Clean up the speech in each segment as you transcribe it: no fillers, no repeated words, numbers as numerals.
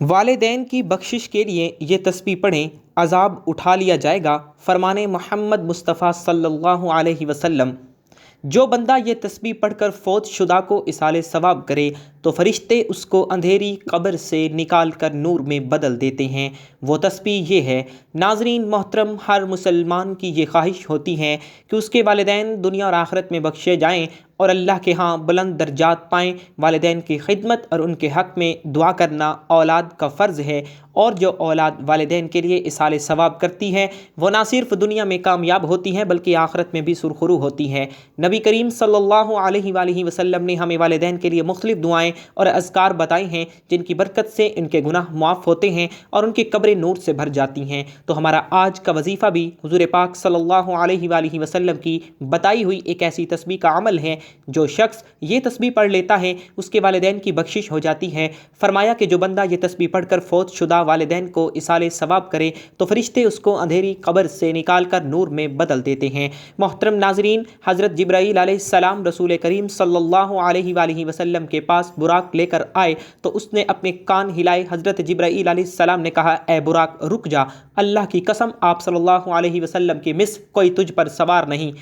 والدین کی بخشش کے لیے یہ تسبیح پڑھیں، عذاب اٹھا لیا جائے گا۔ فرمان محمد مصطفیٰ صلی اللہ علیہ وسلم، جو بندہ یہ تسبیح پڑھ کر فوت شدہ کو اصالِ ثواب کرے تو فرشتے اس کو اندھیری قبر سے نکال کر نور میں بدل دیتے ہیں۔ وہ تسبیح یہ ہے۔ ناظرین محترم، ہر مسلمان کی یہ خواہش ہوتی ہے کہ اس کے والدین دنیا اور آخرت میں بخشے جائیں اور اللہ کے ہاں بلند درجات پائیں۔ والدین کی خدمت اور ان کے حق میں دعا کرنا اولاد کا فرض ہے، اور جو اولاد والدین کے لیے اصالِ ثواب کرتی ہے وہ نہ صرف دنیا میں کامیاب ہوتی ہے بلکہ آخرت میں بھی سرخرو ہوتی ہے۔ نبی کریم صلی اللہ علیہ وآلہ وسلم نے ہمیں والدین کے لیے مختلف دعائیں اور اذکار بتائے ہیں جن کی برکت سے ان کے گناہ معاف ہوتے ہیں اور ان کی قبریں نور سے بھر جاتی ہیں۔ تو ہمارا آج کا وظیفہ بھی حضور پاک صلی اللہ علیہ وآلہ وسلم کی بتائی ہوئی ایک ایسی تسبیح کا عمل ہے۔ جو شخص یہ تسبیح پڑھ لیتا ہے اس کے والدین کی بخشش ہو جاتی ہے۔ فرمایا کہ جو بندہ یہ تسبیح پڑھ کر فوت شدہ والدین کو اصالِ ثواب کرے تو فرشتے اس کو اندھیری قبر سے نکال کر نور میں بدل دیتے ہیں۔ محترم ناظرین، حضرت جبرائیل علیہ السلام رسول کریم صلی اللہ علیہ وآلہ وسلم کے پاس براق لے کر آئے تو اس نے اپنے کان ہلائے۔ حضرت جبرائیل علیہ السلام نے کہا، اے براق رک جا، اللہ کی قسم آپ صلی اللہ علیہ وسلم کی مس کوئی تجھ پر سوار نہیں۔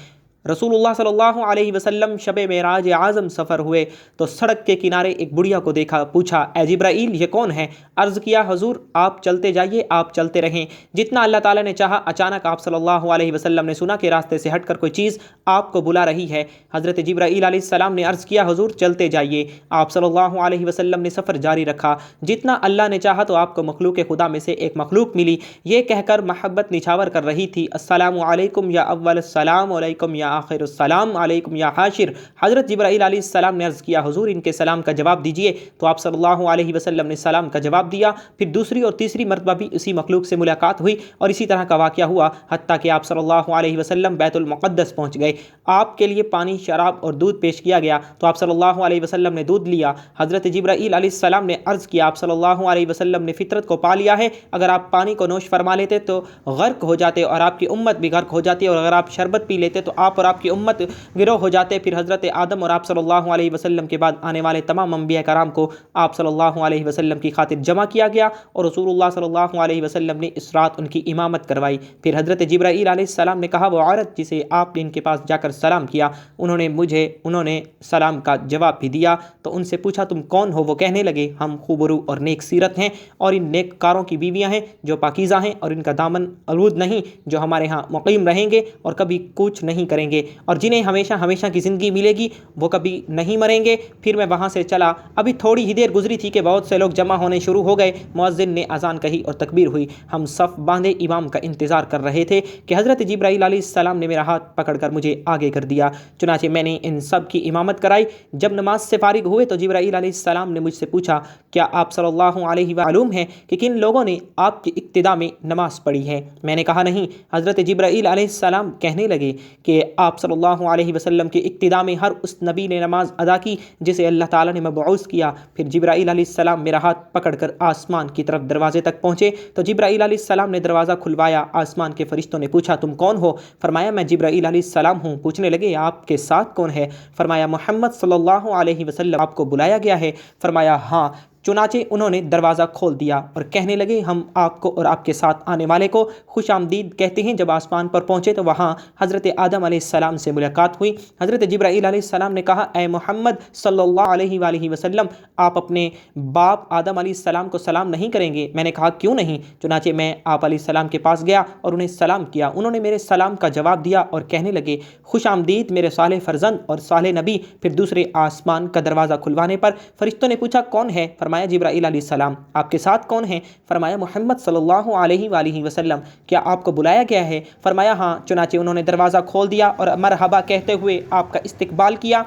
رسول اللہ صلی اللہ علیہ وسلم شب معراج اعظم سفر ہوئے تو سڑک کے کنارے ایک بڑھیا کو دیکھا، پوچھا، اے جبرائیل یہ کون ہے؟ عرض کیا، حضور آپ چلتے جائیے، آپ چلتے رہیں۔ جتنا اللہ تعالیٰ نے چاہا اچانک آپ صلی اللہ علیہ وسلم نے سنا کہ راستے سے ہٹ کر کوئی چیز آپ کو بلا رہی ہے۔ حضرت جبرائیل علیہ السلام نے عرض کیا، حضور چلتے جائیے۔ آپ صلی اللہ علیہ وسلم نے سفر جاری رکھا۔ جتنا اللہ نے چاہا تو آپ کو مخلوق خدا میں سے ایک مخلوق ملی، یہ کہہ کر محبت نچھاور کر رہی تھی، السلام علیکم یا اول، السلام علیکم یا آخر، السلام علیکم یا حاشر۔ حضرت جبرائیل علیہ السلام نے عرض کیا، حضور ان کے سلام کا جواب دیجئے۔ تو آپ صلی اللہ علیہ وسلم نے سلام کا جواب دیا۔ پھر دوسری اور تیسری مرتبہ بھی اسی مخلوق سے ملاقات ہوئی اور اسی طرح کا واقعہ ہوا، حتیٰ کہ آپ صلی اللہ علیہ وسلم بیت المقدس پہنچ گئے۔ آپ کے لیے پانی، شراب اور دودھ پیش کیا گیا تو آپ صلی اللہ علیہ وسلم نے دودھ لیا۔ حضرت جبرائیل علیہ السلام نے عرض کیا، آپ صلی اللہ علیہ وسلم نے فطرت کو پا لیا ہے، اگر آپ پانی کو نوش فرما لیتے تو غرق ہو جاتے اور آپ کی امت بھی غرق ہو جاتی، اور اگر آپ شربت پی لیتے تو آپ اور آپ کی امت گروہ ہو جاتے۔ پھر حضرت آدم اور آپ صلی اللہ علیہ وسلم کے بعد آنے والے تمام انبیاء کرام کو آپ صلی اللہ علیہ وسلم کی خاطر جمع کیا گیا اور رسول اللہ صلی اللہ علیہ وسلم نے اس رات ان کی امامت کروائی۔ پھر حضرت جبرائیل علیہ السلام نے کہا، وہ عورت جسے آپ نے ان کے پاس جا کر سلام کیا، انہوں نے سلام کا جواب بھی دیا۔ تو ان سے پوچھا، تم کون ہو؟ وہ کہنے لگے، ہم خوبرو اور نیک سیرت ہیں اور ان نیک کاروں کی بیویاں ہیں جو پاکیزہ ہیں اور ان کا دامن آلود نہیں، جو ہمارے ہاں مقیم رہیں گے اور کبھی کوچ نہیں کریں گے اور جنہیں ہمیشہ ہمیشہ کی زندگی ملے گی، وہ کبھی نہیں مریں گے۔ پھر میں وہاں سے چلا، ابھی تھوڑی ہی دیر گزری تھی کہ بہت سے لوگ جمع ہونے شروع ہو گئے۔ مؤذن نے اذان کہی اور تکبیر ہوئی۔ ہم صف باندھے امام کا انتظار کر رہے تھے کہ حضرت جبرائیل علیہ السلام نے میرا ہاتھ پکڑ کر مجھے آگے کر دیا، چنانچہ میں نے ان سب کی امامت کرائی۔ جب نماز سے فارغ ہوئے تو جبرائیل علیہ السلام نے مجھ سے پوچھا، کیا آپ صلی اللہ علیہ وسلم ہیں کہ کن لوگوں نے آپ کی اقتدا میں نماز پڑھی ہے؟ میں نے کہا، نہیں۔ حضرت جبرائیل علیہ السلام کہنے لگے کہ آپ صلی اللہ علیہ وسلم کی اقتدا میں ہر اس نبی نے نماز ادا کی جسے اللہ تعالیٰ نے مبعوث کیا۔ پھر جبرائیل علیہ السلام میرا ہاتھ پکڑ کر آسمان کی طرف دروازے تک پہنچے تو جبرائیل علیہ السلام نے دروازہ کھلوایا۔ آسمان کے فرشتوں نے پوچھا، تم کون ہو؟ فرمایا، میں جبرائیل علیہ السلام ہوں۔ پوچھنے لگے، آپ کے ساتھ کون ہے؟ فرمایا، محمد صلی اللہ علیہ وسلم، آپ کو بلایا گیا ہے؟ فرمایا، ہاں۔ چنانچہ انہوں نے دروازہ کھول دیا اور کہنے لگے، ہم آپ کو اور آپ کے ساتھ آنے والے کو خوش آمدید کہتے ہیں۔ جب آسمان پر پہنچے تو وہاں حضرت آدم علیہ السلام سے ملاقات ہوئی۔ حضرت جبرائیل علیہ السلام نے کہا، اے محمد صلی اللہ علیہ وآلہ وسلم، آپ اپنے باپ آدم علیہ السلام کو سلام نہیں کریں گے؟ میں نے کہا، کیوں نہیں؟ چنانچہ میں آپ علیہ السلام کے پاس گیا اور انہیں سلام کیا۔ انہوں نے میرے سلام کا جواب دیا اور کہنے لگے، خوش آمدید میرے صالح فرزند اور صالح نبی۔ پھر دوسرے آسمان کا دروازہ کھلوانے پر فرشتوں نے پوچھا، کون ہے؟ فرمایا، جبرائیل علیہ السلام۔ آپ کے ساتھ کون ہیں؟ فرمایا، محمد صلی اللہ علیہ وآلہ وسلم۔ کیا آپ کو بلایا گیا ہے؟ فرمایا، ہاں۔ چنانچہ انہوں نے دروازہ کھول دیا اور مرحبا کہتے ہوئے آپ کا استقبال کیا۔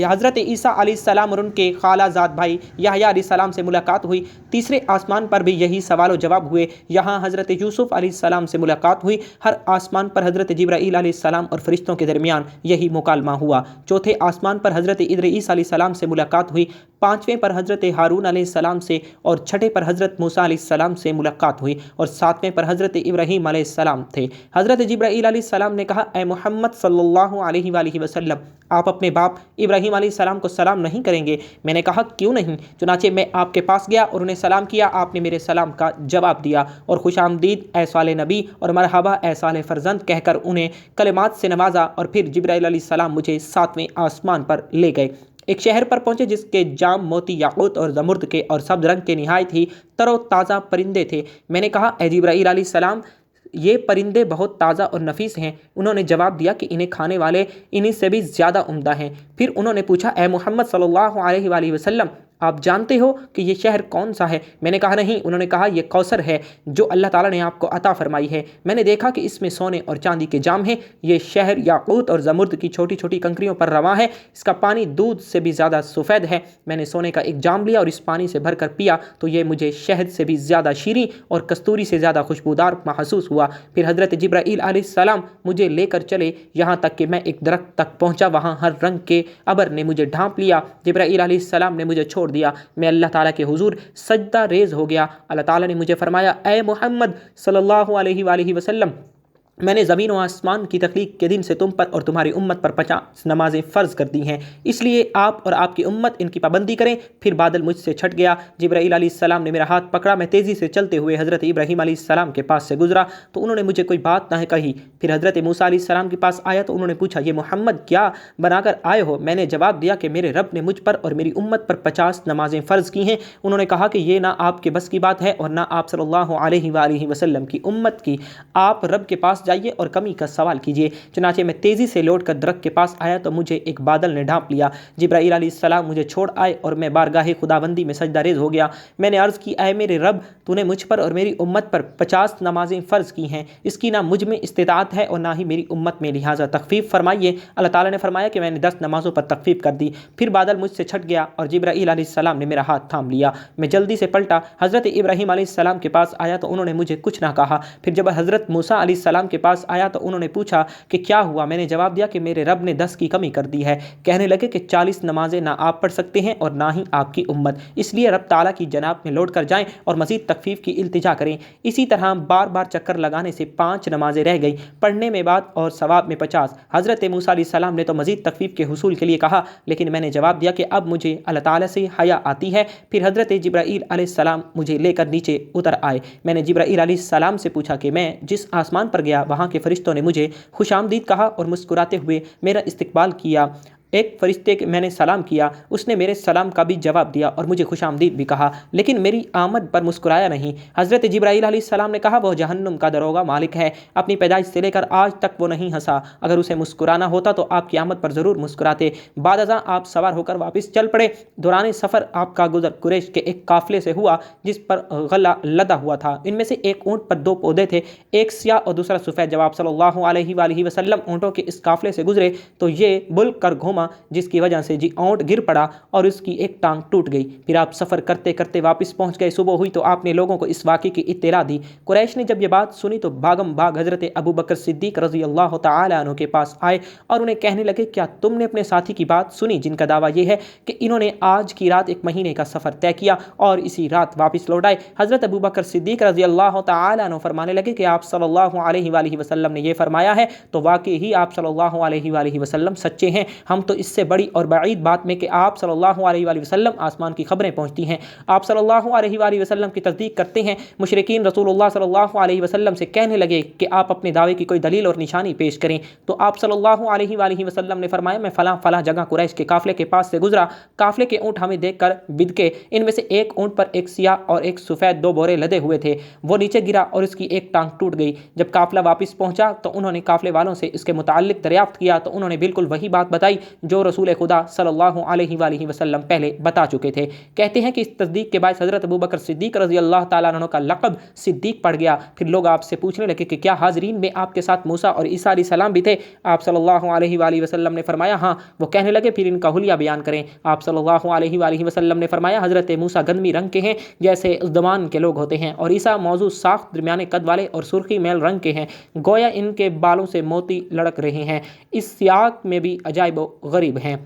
حضرت عیسیٰ علیہ السلام اور ان کے خالہ زاد بھائی یحییٰ علیہ السلام سے ملاقات ہوئی۔ تیسرے آسمان پر بھی یہی سوال و جواب ہوئے۔ یہاں حضرت یوسف علیہ السلام سے ملاقات ہوئی۔ ہر آسمان پر حضرت جبرائیل علیہ السلام اور فرشتوں کے درمیان یہی مکالمہ ہوا۔ چوتھے آسمان پر حضرت ادریس علیہ السلام سے ملاقات ہوئی۔ 5वें पर हज़रत हारून अलैहिस्सलाम से और 6ठे पर हज़रत मूसा अलैहिस्सलाम से मुलाकात हुई और 7वें पर हज़रत इब्राहीम अलैहिस्सलाम थे। हज़रत जिब्राईल अलैहिस्सलाम ने कहा, ए मोहम्मद सल्लल्लाहु अलैहि वसल्लम, आप अपने बाप इब्राहीम अलैहिस्सलाम को सलाम नहीं करेंगे? मैंने कहा, क्यों नहीं? चुनाचे मैं आपके पास गया और उन्हें सलाम किया। आपने मेरे सलाम का जवाब दिया और खुशामदीद ए साले नबी और मरहबा ए साले फर्जंद कहकर उन्हें कलिमात से नवाजा और फिर जिब्राईल अलैहिस्सलाम मुझे 7वें आसमान पर ले गए। एक शहर पर पहुंचे जिसके जाम मोती याकूत और जमुर्द के और सब्ज रंग के निहायत ही तरोताज़ा परिंदे थे। मैंने कहा, ए जिब्राईल अलैहिस्सलाम, ये परिंदे बहुत ताज़ा और नफीस हैं। उन्होंने जवाब दिया कि इन्हें खाने वाले इन्हीं से भी ज़्यादा उम्दा हैं। फिर उन्होंने पूछा, ए मोहम्मद सल्लल्लाहु अलैहि वसल्लम, आप जानते हो कि ये शहर कौन सा है? मैंने कहा, नहीं। उन्होंने कहा, यह कौसर है जो अल्लाह ताला ने आपको अता फरमाई है। मैंने देखा कि इसमें सोने और चांदी के जाम हैं। ये शहर याकूत और जमुर्द की छोटी छोटी कंकरियों पर रवा है। इसका पानी दूध से भी ज़्यादा सफ़ेद है। मैंने सोने का एक जाम लिया और इस पानी से भरकर पिया तो ये मुझे शहद से भी ज़्यादा शीरी और कस्तूरी से ज़्यादा खुशबूदार महसूस हुआ। फिर हज़रत जिब्राईल अलैहिस्सलाम मुझे लेकर चले यहाँ तक कि मैं एक दरख्त तक पहुँचा। वहाँ हर रंग के अबर ने मुझे ढांप लिया। जिब्राईल अलैहिस्सलाम ने मुझे छोड़ दिया। मैं अल्लाह ताला के हुजूर सजदा रेज हो गया। अल्लाह ताला ने मुझे फरमाया, ए मोहम्मद सल्लल्लाहु अलैहि वसल्लम, मैंने ज़मीन व आसमान की तख्लीक के दिन से तुम पर और तुम्हारी उम्मत पर 50 नमाजें फ़र्ज़ कर दी हैं, इसलिए आप और आपकी उम्मत इनकी पाबंदी करें। फिर बादल मुझसे छट गया। जिब्राईल अलैहिस्सलाम ने मेरा हाथ पकड़ा। मैं तेज़ी से चलते हुए हज़रत इब्राहीम अलैहिस्सलाम के पास से गुजरा तो उन्होंने मुझे कोई बात न कही। फिर हज़रत मूसा अलैहिस्सलाम के पास आया तो उन्होंने पूछा, ये मोहम्मद क्या बनाकर आए हो? मैंने जवाब दिया कि मेरे रब ने मुझ पर और मेरी उम्मत पर 50 नमाजें फ़र्ज़ की हैं। उन्होंने कहा कि ये ना आपके बस की बात है और ना आप सल्लल्लाहु अलैहि वसल्लम की उम्मत की। आप रब के पास जाइए और कमी का सवाल कीजिए। चुनाचे मैं तेज़ी से लौटकर दरख्त के पास आया तो मुझे एक बादल ने ढांप लिया। जिब्राईल अलैहिस्सलाम मुझे छोड़ आए और मैं बारगाहे खुदाबंदी में सजदा रेज़ हो गया। मैंने अर्ज़ की, ऐ मेरे रब, तूने मुझ पर और मेरी उम्मत पर 50 नमाजें फ़र्ज़ की हैं। इसकी ना मुझ में इस्तिताअत है और ना ही मेरी उम्मत में, लिहाजा तखफ़ीफ़ फरमाइए। अल्लाह ताला ने फरमाया कि मैंने 10 नमाज़ों पर तखफ़ीफ़ कर दी। फिर बादल मुझसे छट गया और जिब्राईल अलैहिस्सलाम ने मेरा हाथ थाम लिया। मैं जल्दी से पलटा। हज़रत इब्राहीम अलैहिस्सलाम के पास आया तो उन्होंने मुझे कुछ ना कहा। फिर जब हज़रत मूसा अलैहिस्सलाम के पास आया तो उन्होंने पूछा कि क्या हुआ? मैंने जवाब दिया कि मेरे रब ने 10 की कमी कर दी है। कहने लगे कि 40 नमाजें ना आप पढ़ सकते हैं और ना ही आपकी उम्मत, इसलिए रब ताला की जनाब में लौट कर जाएं और मज़ीद तखफ़ीफ़ की इल्तिजा करें। इसी तरह बार बार चक्कर लगाने से 5 नमाजें रह गई। पढ़ने में बाद और सवाब में 50। हज़रत मूसा अलैहिस्सलाम ने तो मज़ीद तखफ़ीफ़ के हुसूल के लिए कहा, लेकिन मैंने जवाब दिया कि अब मुझे अल्लाह ताला से हया आती है। फिर हज़रत जिब्राईल अलैहिस्सलाम मुझे लेकर नीचे उतर आए। मैंने जिब्राईल अलैहिस्सलाम से पूछा कि मैं जिस आसमान पर गया वहाँ के फरिश्तों ने मुझे खुशामदीद कहा और मुस्कुराते हुए मेरा इस्तकबाल किया। एक फ़रिश्ते के मैंने सलाम किया, उसने मेरे सलाम का भी जवाब दिया और मुझे खुशामदीद भी कहा, लेकिन मेरी आमद पर मुस्कुराया नहीं। हज़रत जिब्राईल अलैहिस्सलाम ने कहा, वह जहन्नुम का दरोगा मालिक है, अपनी पैदाइश से लेकर आज तक वो नहीं हंसा। अगर उसे मुस्कुराना होता तो आपकी आमद पर ज़रूर मुस्कुराते। बाद अज़ां आप सवार होकर वापस चल पड़े। दौरान सफ़र आपका गुज़र कुरैश के एक काफ़िले से हुआ जिस पर गला लदा हुआ था। इनमें से एक ऊँट पर 2 पौधे थे, एक सियाह और दूसरा सफ़ेद। जब आप सल्लल्लाहु अलैहि वसल्लम ऊँटों के इस काफ़िले से गुजरे तो ये बुल कर घूमा, जिसकी वजह से ऊँट गिर पड़ा और उसकी एक टांग टूट गई। फिर आप सफ़र करते करते वापस पहुंच गए। सुबह हुई तो आपने लोगों को इस वाक़े की इत्तला दी। कुरैश ने जब ये बात सुनी तो भागम भाग हज़रत अबू बकर सिद्दीक़ रज़ी अल्लाह तआला अन्हु के पास आए और उन्हें कहने लगे, क्या तुमने अपने साथी की बात सुनी जिनका दावा यह है कि इन्होंने आज की रात 1 महीने का सफ़र तय किया और इसी रात वापस लौट आए? हज़रत अबू बकर सिद्दीक़ रज़ी अल्लाह तआला अन्हु फरमाने लगे कि आप सल्लल्लाहु अलैहि वसल्लम ने यह फरमाया है तो वाकई ही आप सल्लल्लाहु अलैहि वसल्लम सच्चे हैं। हम तो इससे बड़ी और बईद बात में कि आप सल्लल्लाहु अलैहि वसल्लम आसमान की खबरें पहुंचती हैं, आप सल्लल्लाहु अलैहि वसल्लम की तस्दीक करते हैं। मुशरिकीन रसूलुल्लाह सल्लल्लाहु अलैहि वसल्लम से कहने लगे कि आप अपने दावे की कोई दलील और निशानी पेश करें, तो आप सल्लल्लाहु अलैहि वसल्लम ने फरमाया, मैं फ़लाँ फ़लाँ जगह कुरैश के काफ़िले के पास से गुजरा। काफ़िले के ऊँट हमें देखकर बिदके। इनमें से एक ऊँट पर एक सियाह और एक सफ़ेद 2 बोरे लदे हुए थे। वो नीचे गिरा और उसकी एक टांग टूट गई। जब काफ़िला वापस पहुँचा तो उन्होंने काफ़िले वालों से इसके मुताल्लिक दरियाफ्त किया तो उन्होंने बिल्कुल वही बात बताई जो रसूल खुदा सल्लल्लाहु अलैहि वसल्लम पहले बता चुके थे। कहते हैं कि इस तस्दीक के बाद हज़रत अबू बकर सिद्दीक़ रज़ी अल्लाह तआला अन्हु का लक़ब सिद्दीक़ पड़ गया। फिर लोग आपसे पूछने लगे कि क्या हाज़रीन में आपके साथ मूसा और ईसा अलैहिस्सलाम भी थे? आप सल्लल्लाहु अलैहि वसल्लम ने फरमाया, हाँ। वो कहने लगे, फिर इनका हुलिया बयान करें। आप सल्लल्लाहु अलैहि वसल्लम ने फरमाया, हज़रत मूसा गंदमी रंग के हैं जैसे उस ज़मान के लोग होते हैं और ईसा मौजूद साख्त दरमियाने कद वाले और सुर्खी मैल रंग के हैं, गोया इनके बालों से मोती लड़क रहे हैं। इस सियाक में भी अजाइब व गरीब हैं।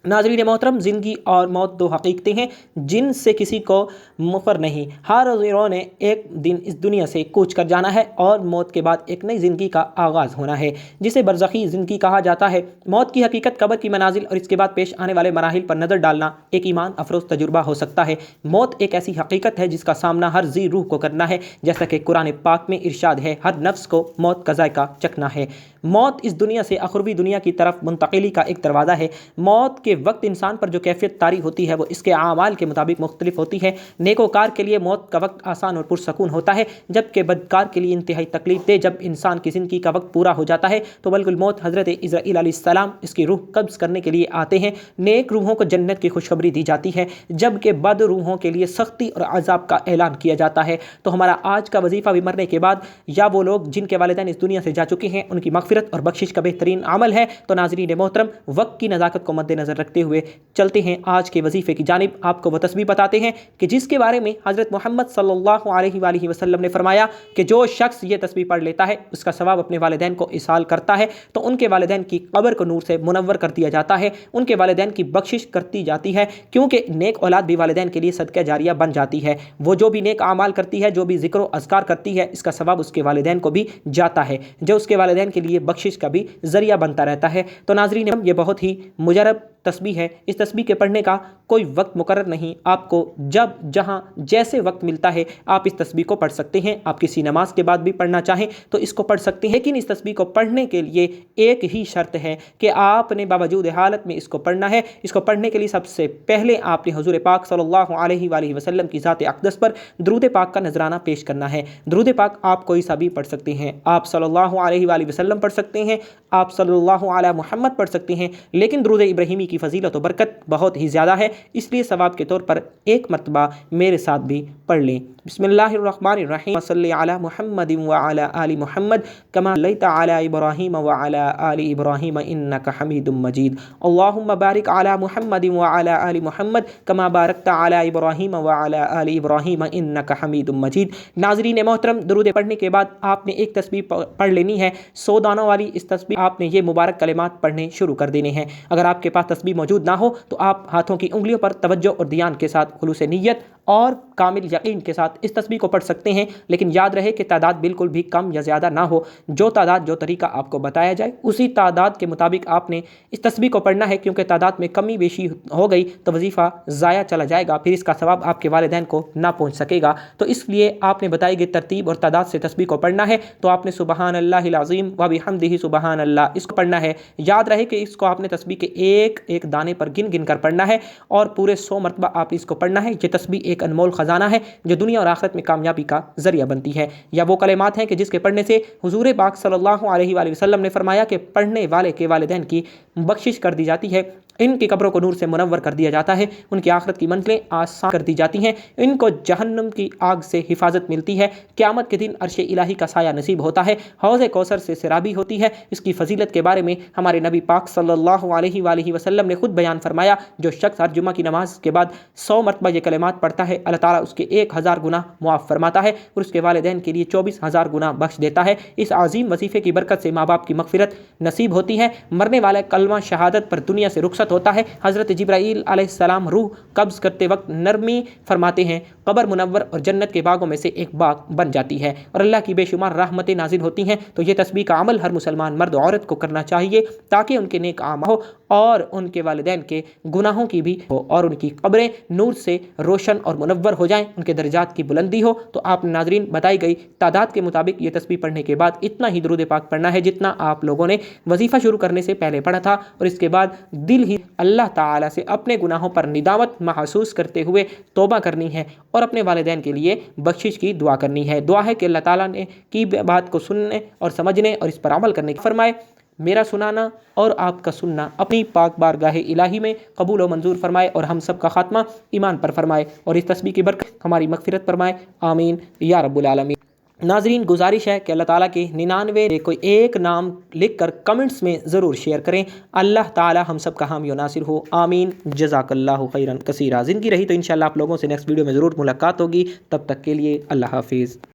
नाज़रीन मोहतरम, ज़िंदगी और मौत दो हकीकतें हैं जिन से किसी को मुफर नहीं। हर रोज़ ने एक दिन इस दुनिया से कूच कर जाना है और मौत के बाद एक नई ज़िंदगी का आगाज़ होना है, जिसे बरज़खी ज़िंदगी कहा जाता है। मौत की हकीकत, कब्र की मनाजिल और इसके बाद पेश आने वाले मराहिल पर नज़र डालना एक ईमान अफरोज़ तजुर्बा हो सकता है। मौत एक ऐसी हकीकत है जिसका सामना हर जी रूह को करना है, जैसा कि कुरान पाक में इरशाद है, हर नफ्स को मौत का ज़ायका चखना है। मौत इस दुनिया से अखरवी दुनिया की तरफ मुंतकिली का एक दरवाज़ा है। मौत के वक्त इंसान पर जो कैफियत तारी होती है वो इसके आमाल के मुताबिक मुख्तलिफ होती है। नेकोकार के लिए मौत का वक्त आसान और पुरसकून होता है, जबकि बदकार के लिए इंतहाई तकलीफ दे। जब इंसान की ज़िंदगी का वक्त पूरा हो जाता है तो मलकुल मौत हज़रत इज़राईल अलैहिस्सलाम इसकी रूह कब्ज़ करने के लिए आते हैं। नेक रूहों को जन्नत की खुशखबरी दी जाती है, जबकि बद रूहों के लिए सख्ती और अज़ाब का ऐलान किया जाता है। तो हमारा आज का वजीफ़ा भी मरने के बाद या वो लोग जिनके वालिदैन इस दुनिया से जा चुके हैं उनकी मग़फ़िरत और बख्शिश का बेहतरीन अमल है। तो नाज़रीन मोहतरम, वक्त की नज़ाकत को मद्देनज़र रखते हुए चलते हैं आज के वजीफ़े की जानिब। आपको वह तस्बीह बताते हैं कि जिसके बारे में हज़रत मोहम्मद सल्लल्लाहु अलैहि वसल्लम ने फरमाया कि जो शख्स ये तस्बीह पढ़ लेता है उसका सवाब अपने वालिदैन को इसाल करता है तो उनके वालिदैन की कब्र को नूर से मुनव्वर कर दिया जाता है, उनके वालिदैन की बख्शिश करती जाती है, क्योंकि नेक औलाद भी वालिदैन के लिए सदका जारिया बन जाती है। वो जो भी नेक आमाल करती है, जो भी ज़िक्र व अज़कार करती है, इसका सवाब उसके वालिदैन को भी जाता है, जो उसके वालिदैन के लिए बख्शिश का भी ज़रिया बनता रहता है। तो नाज़रीन, ये बहुत ही मुजरब तस्बीह है। इस तस्बीह के पढ़ने का कोई वक्त मुकर्रर नहीं, आपको जब जहाँ जैसे वक्त मिलता है आप इस तस्बीह को पढ़ सकते हैं। आप किसी नमाज के बाद भी पढ़ना चाहें तो इसको पढ़ सकते हैं, लेकिन इस तस्बीह को पढ़ने के लिए एक ही शर्त है कि आपने बावजूद हालत में इसको पढ़ना है। इसको पढ़ने के लिए सबसे पहले आपने हुज़ूर पाक सल्लल्लाहु अलैहि वसल्लम की ज़ात अक़दस पर दुरूद पाक का नजराना पेश करना है। दुरूद पाक आप कोई सा भी पढ़ सकते हैं, आप सल्लल्लाहु अलैहि वसल्लम पढ़ सकते हैं, आप सल्लल्लाहु अला मुहम्मद पढ़ सकते हैं, लेकिन दुरूद इब्राहिमी की फ़जीलत और बरकत बहुत ही ज़्यादा है, इसलिए सवाब के तौर पर एक मरतबा मेरे साथ भी पढ़ लें। बिस्मिल्लाहिर्रहमानिर्रहीम, सल्ली अला मुहम्मदिन व अला आलि मुहम्मद कमा सल्लैता अला इब्राहीम व अला आलि इब्राहीम इन्नका हमीदुम मजीद। अल्लाहुम्मा बारिक अला मुहम्मदिन व अला आलि मुहम्मद कमा बारकता अला इब्राहीम व अला आलि इब्राहीम इन्नका हमीदुम मजीद। नाज़रीन मोहतरम, दुरूद पढ़ने के बाद आपने एक तस्बीह पढ़ लेनी है, 100 दानों वाली। इस तस्बीह आपने ये मुबारक कलिमात पढ़ने शुरू कर देने हैं। अगर आपके पास तस्बीह मौजूद ना हो तो आप हाथों की उंगलियों पर तवज्जो और ध्यान के साथ खुलूस नियत और कामिल यकीन के साथ इस तस्बीह को पढ़ सकते हैं, लेकिन याद रहे कि तादाद बिल्कुल भी कम या ज़्यादा ना हो। जो तादाद, जो तरीका आपको बताया जाए उसी तादाद के मुताबिक आपने इस तस्बीह को पढ़ना है, क्योंकि तादाद में कमी बेशी हो गई तो वजीफ़ा ज़ाया चला जाएगा, फिर इसका सवाब आपके वालिदैन को ना पहुँच सकेगा। तो इसलिए आपने बताई गई तरतीब और तादाद से तस्बीह को पढ़ना है। तो आपने सुबहान अल्लाहिल अज़ीम व बिहम्दिही सुबहान अल्लाह इसको पढ़ना है। याद रहे कि इसको आपने तस्बीह के एक एक दाने पर गिन गिन कर पढ़ना है और पूरे 100 मरतबा आपने इसको पढ़ना है। ये तस्बीह एक अनमोल ख़जाना है जो दुनिया और आखिरत में कामयाबी का ज़रिया बनती है। या वो कलिमात हैं कि जिसके पढ़ने से हुज़ूर पाक सल्लल्लाहु अलैहि वसल्लम ने फरमाया कि पढ़ने वाले के वालिदैन की बख्शिश कर दी जाती है, इनकी कब्रों को नूर से मुनव्वर कर दिया जाता है, उनकी आखिरत की मंजिलें आसान कर दी जाती हैं, इनको जहन्नुम की आग से हिफाजत मिलती है, क़यामत के दिन अर्श इलाही का साया नसीब होता है, हौज़ कौसर से सराबी होती है। इसकी फजीलत के बारे में हमारे नबी पाक सल्लल्लाहु अलैहि वसल्लम ने खुद बयान फरमाया, जो शख्स हर जुम्मा की नमाज के बाद 100 मरतबा ये कलिमात पढ़ता है, अल्लाह ताला उसके 1000 गुनाह मुआफ़ फरमाता है और उसके वालिदैन के लिए 24,000 गुनाह बख्श देता है। इस आज़ीम वजीफ़े की बरकत से माँ बाप की मग़फ़िरत नसीब होती है, मरने वाला कलमा शहादत पर दुनिया से रुखसत होता है। हज़रत जिब्राईल अलैहिस्सलाम रूह कब्ज़ करते वक्त नरमी फरमाते हैं, कब्र मुनव्वर और जन्नत के बागों में से एक बाग बन जाती है और अल्लाह की बेशुमार रहमतें नाजिल होती हैं। तो ये तस्बीह का अमल हर मुसलमान मर्द औरत को करना चाहिए, ताकि उनके नेक आमाल हो और उनके वालिदैन के गुनाहों की भी हो और उनकी कब्रें नूर से रोशन और मुनव्वर हो जाएं, उनके दर्जात की बुलंदी हो। तो आप नाज़रीन बताई गई तादाद के मुताबिक ये तस्बीह पढ़ने के बाद इतना ही दुरूद पाक पढ़ना है जितना आप लोगों ने वजीफ़ा शुरू करने से पहले पढ़ा था, और इसके बाद दिल ही अल्लाह ताला से अपने गुनाहों पर निदामत महसूस करते हुए तौबा करनी है और अपने वालिदैन के लिए बख्शिश की दुआ करनी है। दुआ है कि अल्लाह ताला ने की बात को सुनने और समझने और इस पर अमल करने की फरमाए। मेरा सुनाना और आपका सुनना अपनी पाक बारगाह इलाही में कबूल व मंजूर फरमाए और हम सब का खात्मा ईमान पर फरमाए और इस तस्बीह की बरकत हमारी मग़फ़िरत फरमाए। आमीन या रब्बुल आलमीन। नाज़रीन, गुजारिश है कि अल्लाह ताला के 99 कोई एक नाम लिख कर कमेंट्स में ज़रूर शेयर करें। अल्लाह ताला हम सब का हामी व नासिर हो। आमीन। जज़ाकल्लाहु खैरन कसीरा। ज़िंदगी रही तो इंशाअल्लाह आप लोगों से नेक्स्ट वीडियो में ज़रूर मुलाकात होगी। तब तक के लिए अल्लाह हाफिज़।